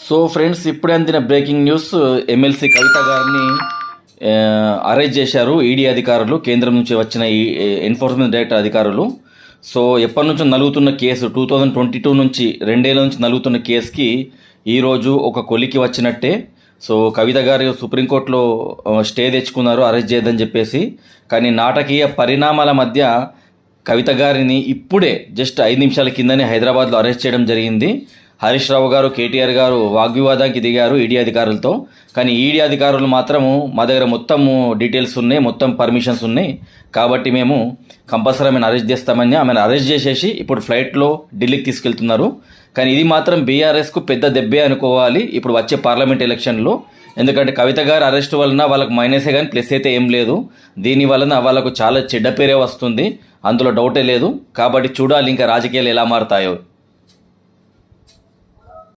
So friends, ఇప్పుడే అందిన breaking news. MLC కవిత గారిని అరెస్ట్ చేశారు ఈడీ అధికారులు, కేంద్రం నుంచి వచ్చిన ఈ ఎన్ఫోర్స్మెంట్ డైరెక్టర్ అధికారులు. సో ఎప్పటి నుంచో నలుగుతున్న కేసు 2022 నుంచి 2 ఏళ్ల నుంచి నలుగుతున్న కేసుకి ఈరోజు ఒక కొలికి వచ్చినట్టే. సో కవిత గారు సుప్రీంకోర్టులో స్టే తెచ్చుకున్నారు అరెస్ట్ చేయదని చెప్పేసి. కానీ నాటకీయ పరిణామాల మధ్య కవిత గారిని ఇప్పుడే జస్ట్ 5 నిమిషాల కిందనే హైదరాబాద్లో అరెస్ట్ చేయడం జరిగింది. హరీష్ రావు గారు, కేటీఆర్ గారు వాగ్వివాదానికి దిగారు ఈడీ అధికారులతో. కానీ ఈడీ అధికారులు మాత్రము మా దగ్గర మొత్తం డీటెయిల్స్ ఉన్నాయి, మొత్తం పర్మిషన్స్ ఉన్నాయి, కాబట్టి మేము కంపల్సరీ ఆమెను అరెస్ట్ చేస్తామని ఆమెను అరెస్ట్ చేసేసి ఇప్పుడు ఫ్లైట్లో ఢిల్లీకి తీసుకెళ్తున్నారు. కానీ ఇది మాత్రం బీఆర్ఎస్కు పెద్ద దెబ్బే అనుకోవాలి ఇప్పుడు వచ్చే పార్లమెంట్ ఎలక్షన్లో. ఎందుకంటే కవిత గారి అరెస్ట్ వలన వాళ్ళకు మైనసే కానీ ప్లస్ అయితే ఏం లేదు. దీని వలన వాళ్ళకు చాలా చెడ్డ పేరే వస్తుంది, అందులో డౌటే లేదు. కాబట్టి చూడాలి ఇంకా రాజకీయాలు ఎలా మారుతాయో.